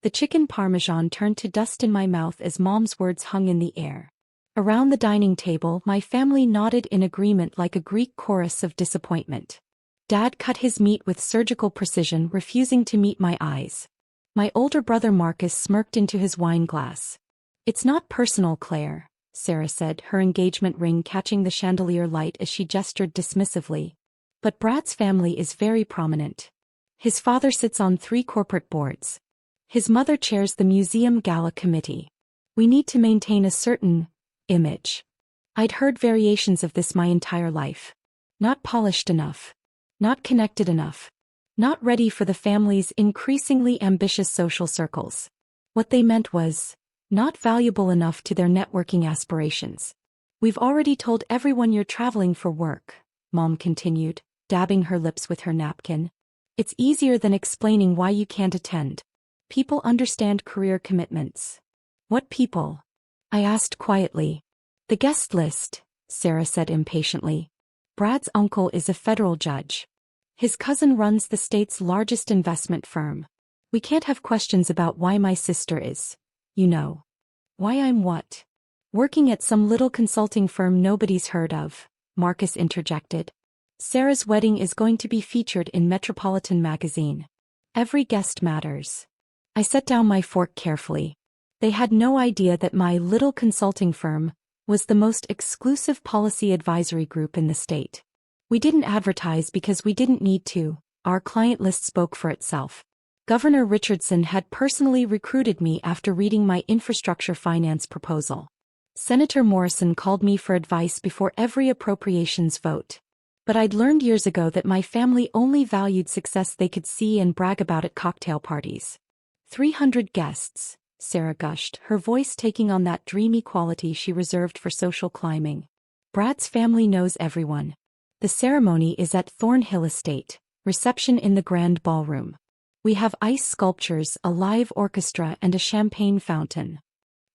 The chicken parmesan turned to dust in my mouth as Mom's words hung in the air. Around the dining table, my family nodded in agreement like a Greek chorus of disappointment. Dad cut his meat with surgical precision, refusing to meet my eyes. My older brother Marcus smirked into his wine glass. "It's not personal, Claire," Sarah said, her engagement ring catching the chandelier light as she gestured dismissively. "But Brad's family is very prominent. His father sits on 3 corporate boards. His mother chairs the museum gala committee. We need to maintain a certain image." I'd heard variations of this my entire life. Not polished enough. Not connected enough. Not ready for the family's increasingly ambitious social circles. What they meant was, not valuable enough to their networking aspirations. "We've already told everyone you're traveling for work," Mom continued, dabbing her lips with her napkin. "It's easier than explaining why you can't attend. People understand career commitments." "What people?" I asked quietly. "The guest list," Sarah said impatiently. "Brad's uncle is a federal judge. His cousin runs the state's largest investment firm. We can't have questions about why my sister is, you know." "Why I'm what?" "Working at some little consulting firm nobody's heard of," Marcus interjected. "Sarah's wedding is going to be featured in Metropolitan magazine. Every guest matters." I set down my fork carefully. They had no idea that my little consulting firm was the most exclusive policy advisory group in the state. We didn't advertise because we didn't need to. Our client list spoke for itself. Governor Richardson had personally recruited me after reading my infrastructure finance proposal. Senator Morrison called me for advice before every appropriations vote. But I'd learned years ago that my family only valued success they could see and brag about at cocktail parties. 300 guests, Sarah gushed, her voice taking on that dreamy quality she reserved for social climbing. "Brad's family knows everyone. The ceremony is at Thornhill Estate, reception in the grand ballroom. We have ice sculptures, a live orchestra and a champagne fountain.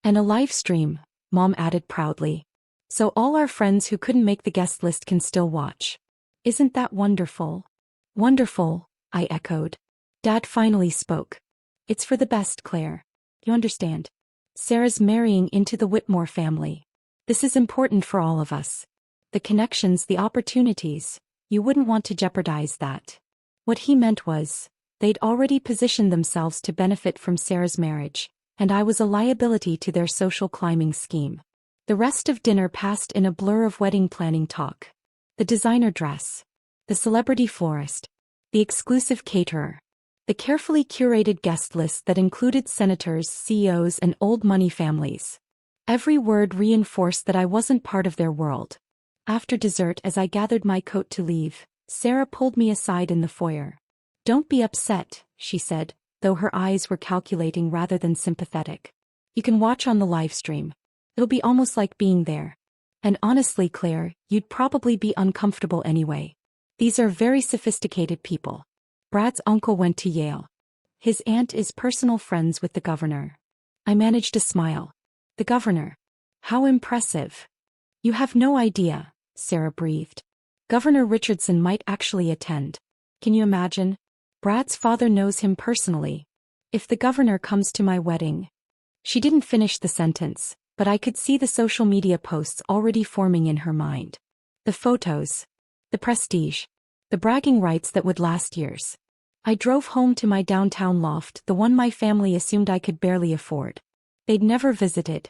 And a live stream," Mom added proudly. "So all our friends who couldn't make the guest list can still watch. Isn't that wonderful?" "Wonderful," I echoed. Dad finally spoke. "It's for the best, Claire. You understand? Sarah's marrying into the Whitmore family. This is important for all of us. The connections, the opportunities. You wouldn't want to jeopardize that." What he meant was, they'd already positioned themselves to benefit from Sarah's marriage, and I was a liability to their social climbing scheme. The rest of dinner passed in a blur of wedding planning talk. The designer dress. The celebrity florist. The exclusive caterer. The carefully curated guest list that included senators, CEOs, and old money families. Every word reinforced that I wasn't part of their world. After dessert, as I gathered my coat to leave, Sarah pulled me aside in the foyer. "Don't be upset," she said, though her eyes were calculating rather than sympathetic. "You can watch on the live stream. It'll be almost like being there. And honestly, Claire, you'd probably be uncomfortable anyway. These are very sophisticated people. Brad's uncle went to Yale. His aunt is personal friends with the governor." I managed a smile. "The governor? How impressive." "You have no idea," Sarah breathed. "Governor Richardson might actually attend. Can you imagine? Brad's father knows him personally. If the governor comes to my wedding." She didn't finish the sentence, but I could see the social media posts already forming in her mind. The photos. The prestige. The bragging rights that would last years. I drove home to my downtown loft, the one my family assumed I could barely afford. They'd never visited.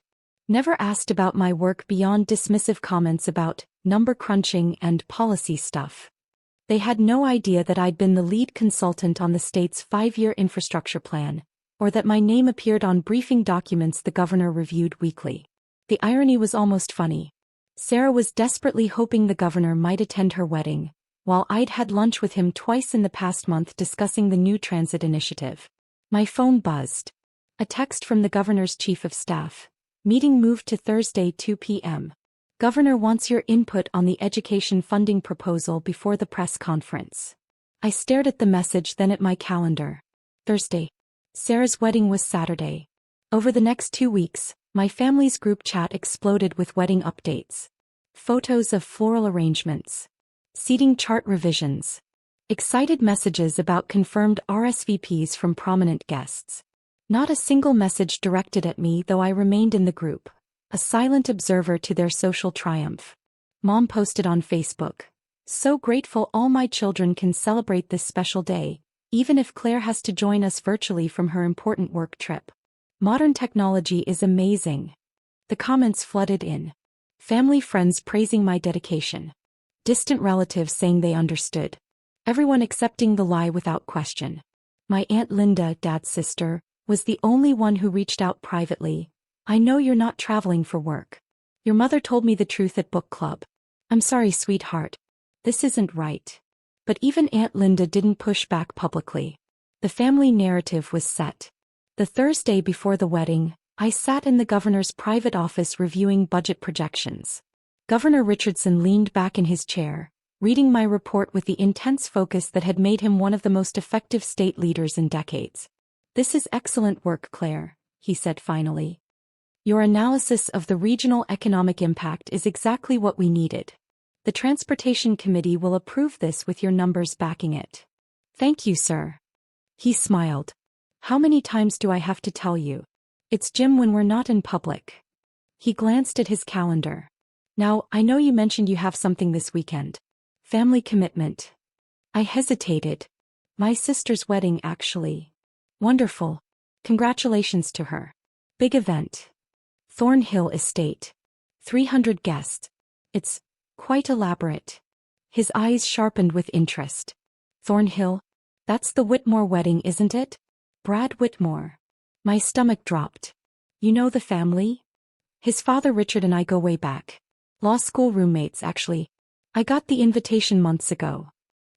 Never asked about my work beyond dismissive comments about number crunching and policy stuff. They had no idea that I'd been the lead consultant on the state's 5-year infrastructure plan, or that my name appeared on briefing documents the governor reviewed weekly. The irony was almost funny. Sarah was desperately hoping the governor might attend her wedding, while I'd had lunch with him twice in the past month discussing the new transit initiative. My phone buzzed. A text from the governor's chief of staff. "Meeting moved to Thursday 2 p.m. Governor wants your input on the education funding proposal before the press conference." I stared at the message, then at my calendar. Thursday. Sarah's wedding was Saturday. Over the next 2 weeks, my family's group chat exploded with wedding updates. Photos of floral arrangements. Seating chart revisions. Excited messages about confirmed RSVPs from prominent guests. Not a single message directed at me, though I remained in the group, a silent observer to their social triumph. Mom posted on Facebook, "So grateful all my children can celebrate this special day, even if Claire has to join us virtually from her important work trip. Modern technology is amazing." The comments flooded in. Family friends praising my dedication. Distant relatives saying they understood. Everyone accepting the lie without question. My Aunt Linda, Dad's sister, was the only one who reached out privately. "I know you're not traveling for work. Your mother told me the truth at book club. I'm sorry, sweetheart. This isn't right." But even Aunt Linda didn't push back publicly. The family narrative was set. The Thursday before the wedding, I sat in the governor's private office reviewing budget projections. Governor Richardson leaned back in his chair, reading my report with the intense focus that had made him one of the most effective state leaders in decades. "This is excellent work, Claire," he said finally. "Your analysis of the regional economic impact is exactly what we needed. The Transportation Committee will approve this with your numbers backing it." "Thank you, sir." He smiled. "How many times do I have to tell you? It's Jim when we're not in public." He glanced at his calendar. "Now, I know you mentioned you have something this weekend. Family commitment." I hesitated. "My sister's wedding, actually." "Wonderful. Congratulations to her. Big event. Thornhill Estate. 300 guests. It's quite elaborate." His eyes sharpened with interest. "Thornhill? That's the Whitmore wedding, isn't it? Brad Whitmore." My stomach dropped. "You know the family?" "His father Richard and I go way back. Law school roommates, actually. I got the invitation months ago."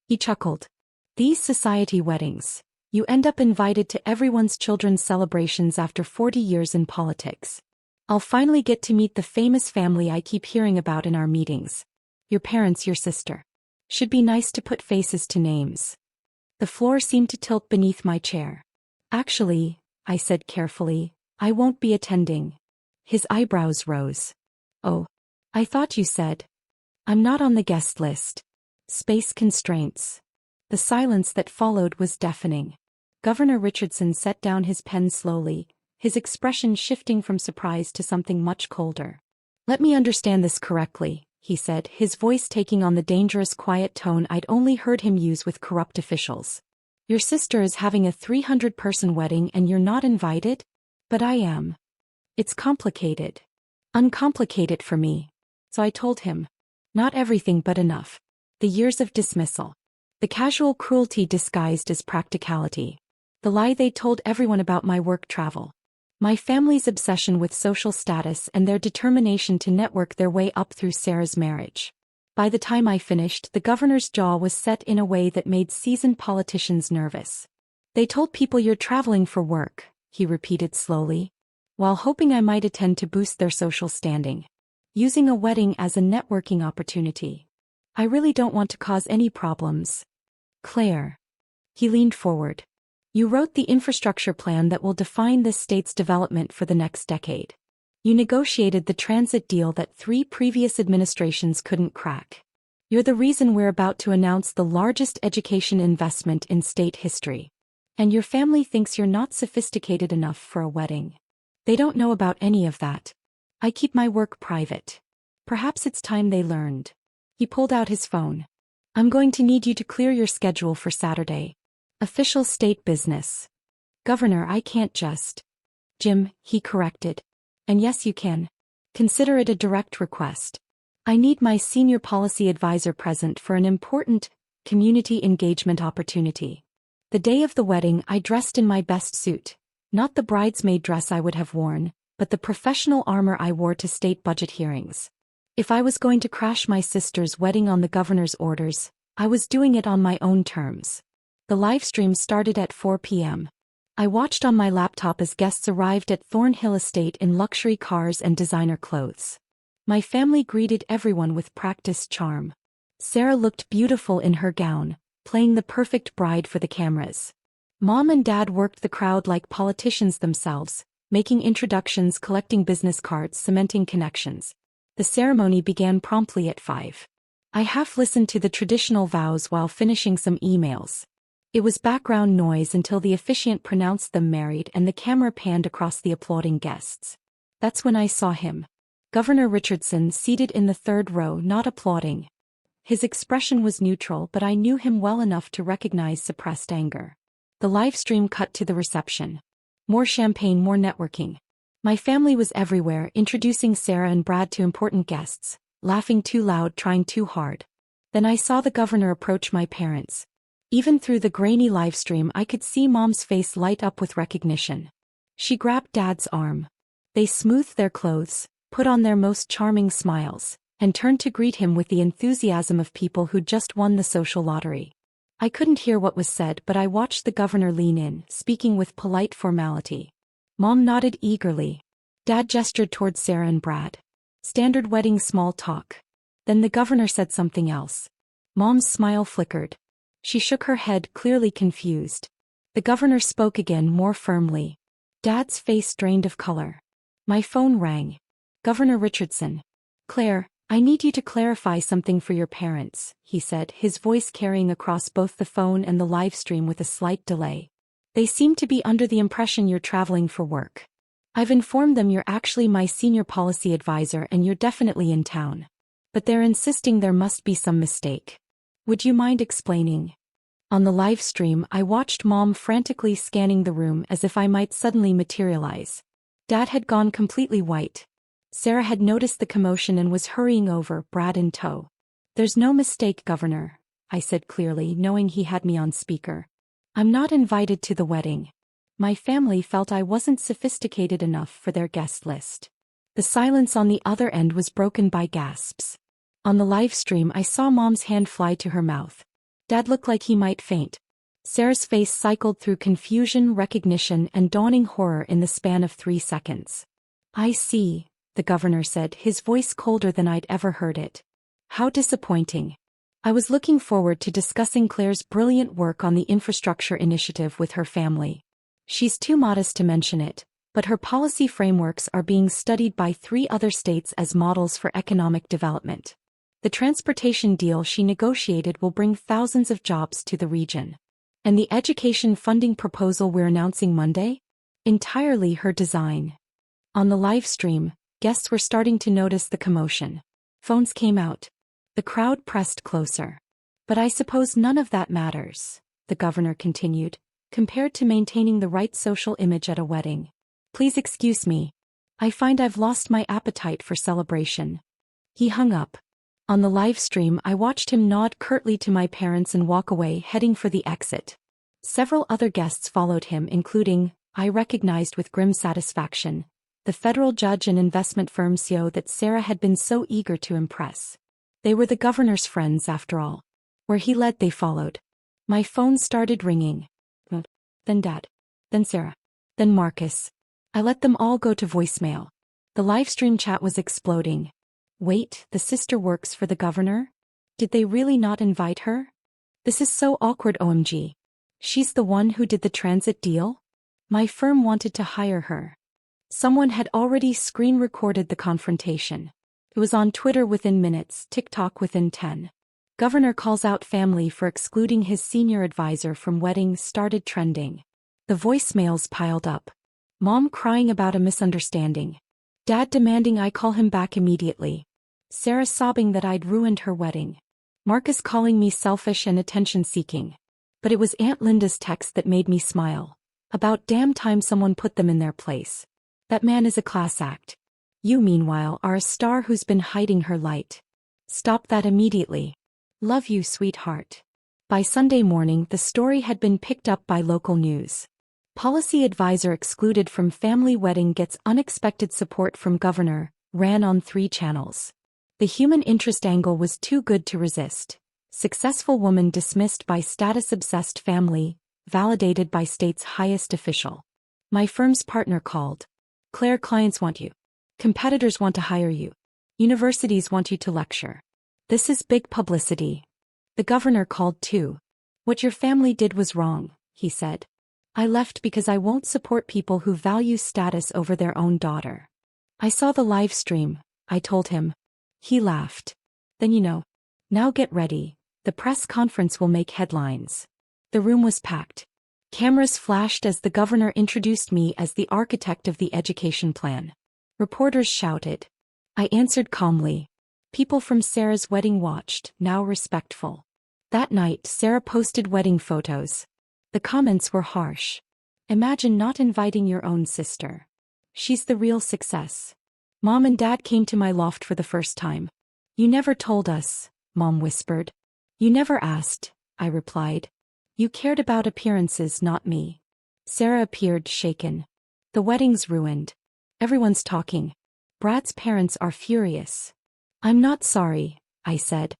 He chuckled. "These society weddings. You end up invited to everyone's children's celebrations after 40 years in politics. I'll finally get to meet the famous family I keep hearing about in our meetings. Your parents, your sister. Should be nice to put faces to names." The floor seemed to tilt beneath my chair. "Actually," I said carefully, "I won't be attending." His eyebrows rose. "Oh, I thought you said." "I'm not on the guest list. Space constraints." The silence that followed was deafening. Governor Richardson set down his pen slowly, his expression shifting from surprise to something much colder. "Let me understand this correctly," he said, his voice taking on the dangerous quiet tone I'd only heard him use with corrupt officials. "Your sister is having a 300-person wedding and you're not invited?" "But I am." "It's complicated." "Uncomplicated for me." So I told him. Not everything, but enough. The years of dismissal. The casual cruelty disguised as practicality. The lie they told everyone about my work travel. My family's obsession with social status and their determination to network their way up through Sarah's marriage. By the time I finished, the governor's jaw was set in a way that made seasoned politicians nervous. "They told people you're traveling for work," he repeated slowly, while hoping I might attend to boost their social standing. "Using a wedding as a networking opportunity. I really don't want to cause any problems." "Claire." He leaned forward. "You wrote the infrastructure plan that will define this state's development for the next decade. You negotiated the transit deal that 3 previous administrations couldn't crack. You're the reason we're about to announce the largest education investment in state history. And your family thinks you're not sophisticated enough for a wedding. They don't know about any of that. I keep my work private. Perhaps it's time they learned." He pulled out his phone. "I'm going to need you to clear your schedule for Saturday. Official state business." "Governor, I can't just." "Jim," he corrected. "And yes, you can. Consider it a direct request. I need my senior policy advisor present for an important community engagement opportunity." The day of the wedding, I dressed in my best suit. Not the bridesmaid dress I would have worn, but the professional armor I wore to state budget hearings. If I was going to crash my sister's wedding on the governor's orders, I was doing it on my own terms. The livestream started at 4 p.m. I watched on my laptop as guests arrived at Thornhill Estate in luxury cars and designer clothes. My family greeted everyone with practiced charm. Sarah looked beautiful in her gown, playing the perfect bride for the cameras. Mom and Dad worked the crowd like politicians themselves, making introductions, collecting business cards, cementing connections. The ceremony began promptly at 5. I half listened to the traditional vows while finishing some emails. It was background noise until the officiant pronounced them married and the camera panned across the applauding guests. That's when I saw him. Governor Richardson, seated in the third row, not applauding. His expression was neutral, but I knew him well enough to recognize suppressed anger. The live stream cut to the reception. More champagne, more networking. My family was everywhere, introducing Sarah and Brad to important guests, laughing too loud, trying too hard. Then I saw the governor approach my parents. Even through the grainy live stream, I could see Mom's face light up with recognition. She grabbed Dad's arm. They smoothed their clothes, put on their most charming smiles, and turned to greet him with the enthusiasm of people who'd just won the social lottery. I couldn't hear what was said, but I watched the governor lean in, speaking with polite formality. Mom nodded eagerly. Dad gestured toward Sarah and Brad. Standard wedding small talk. Then the governor said something else. Mom's smile flickered. She shook her head, clearly confused. The governor spoke again, more firmly. Dad's face drained of color. My phone rang. Governor Richardson. Claire, I need you to clarify something for your parents, he said, his voice carrying across both the phone and the live stream with a slight delay. They seem to be under the impression you're traveling for work. I've informed them you're actually my senior policy advisor and you're definitely in town. But they're insisting there must be some mistake. Would you mind explaining? On the live stream, I watched Mom frantically scanning the room as if I might suddenly materialize. Dad had gone completely white. Sarah had noticed the commotion and was hurrying over, Brad in tow. There's no mistake, Governor, I said clearly, knowing he had me on speaker. I'm not invited to the wedding. My family felt I wasn't sophisticated enough for their guest list. The silence on the other end was broken by gasps. On the live stream, I saw Mom's hand fly to her mouth. Dad looked like he might faint. Sarah's face cycled through confusion, recognition, and dawning horror in the span of 3 seconds. I see, the governor said, his voice colder than I'd ever heard it. How disappointing. I was looking forward to discussing Claire's brilliant work on the infrastructure initiative with her family. She's too modest to mention it, but her policy frameworks are being studied by 3 other states as models for economic development. The transportation deal she negotiated will bring thousands of jobs to the region. And the education funding proposal we're announcing Monday? Entirely her design. On the live stream, guests were starting to notice the commotion. Phones came out. The crowd pressed closer. But I suppose none of that matters, the governor continued, compared to maintaining the right social image at a wedding. Please excuse me. I find I've lost my appetite for celebration. He hung up. On the live stream, I watched him nod curtly to my parents and walk away, heading for the exit. Several other guests followed him, including, I recognized with grim satisfaction, the federal judge and investment firm CEO that Sarah had been so eager to impress. They were the governor's friends, after all. Where he led, they followed. My phone started ringing. Then Dad. Then Sarah. Then Marcus. I let them all go to voicemail. The livestream chat was exploding. Wait, the sister works for the governor? Did they really not invite her? This is so awkward, OMG. She's the one who did the transit deal? My firm wanted to hire her. Someone had already screen recorded the confrontation. It was on Twitter within minutes, TikTok within 10. Governor calls out family for excluding his senior advisor from wedding started trending. The voicemails piled up. Mom crying about a misunderstanding. Dad demanding I call him back immediately. Sarah sobbing that I'd ruined her wedding. Marcus calling me selfish and attention-seeking. But it was Aunt Linda's text that made me smile. About damn time someone put them in their place. That man is a class act. You, meanwhile, are a star who's been hiding her light. Stop that immediately. Love you, sweetheart. By Sunday morning, the story had been picked up by local news. Policy advisor excluded from family wedding gets unexpected support from governor, ran on 3 channels. The human interest angle was too good to resist. Successful woman dismissed by status-obsessed family, validated by state's highest official. My firm's partner called. Claire, clients want you. Competitors want to hire you. Universities want you to lecture. This is big publicity. The governor called too. What your family did was wrong, he said. I left because I won't support people who value status over their own daughter. I saw the live stream, I told him. He laughed. Then now get ready. The press conference will make headlines. The room was packed. Cameras flashed as the governor introduced me as the architect of the education plan. Reporters shouted. I answered calmly. People from Sarah's wedding watched, now respectful. That night, Sarah posted wedding photos. The comments were harsh. Imagine not inviting your own sister. She's the real success. Mom and Dad came to my loft for the first time. You never told us, Mom whispered. You never asked, I replied. You cared about appearances, not me. Sarah appeared shaken. The wedding's ruined. Everyone's talking. Brad's parents are furious. I'm not sorry, I said.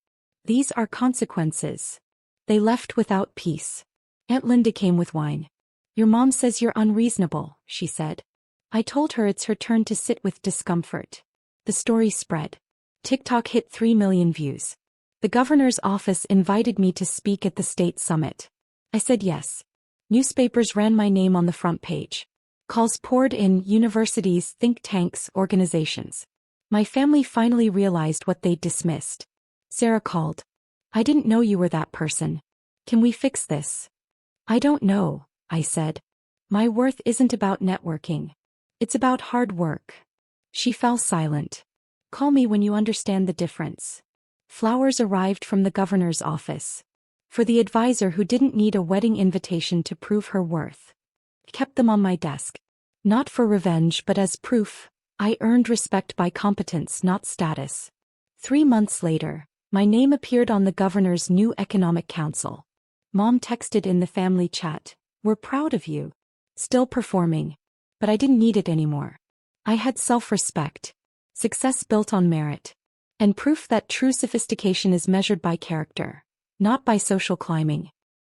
These are consequences. They left without peace. Aunt Linda came with wine. Your mom says you're unreasonable, she said. I told her it's her turn to sit with discomfort. The story spread. TikTok hit 3 million views. The governor's office invited me to speak at the state summit. I said yes. Newspapers ran my name on the front page. Calls poured in, universities, think tanks, organizations. My family finally realized what they'd dismissed. Sarah called. I didn't know you were that person. Can we fix this? I don't know, I said. My worth isn't about networking. It's about hard work. She fell silent. Call me when you understand the difference. Flowers arrived from the governor's office. For the advisor who didn't need a wedding invitation to prove her worth. Kept them on my desk. Not for revenge but as proof. I earned respect by competence, not status. 3 months later, my name appeared on the governor's new economic council. Mom texted in the family chat, "We're proud of you." Still performing. But I didn't need it anymore. I had self-respect. Success built on merit. And proof that true sophistication is measured by character, not by social climbing.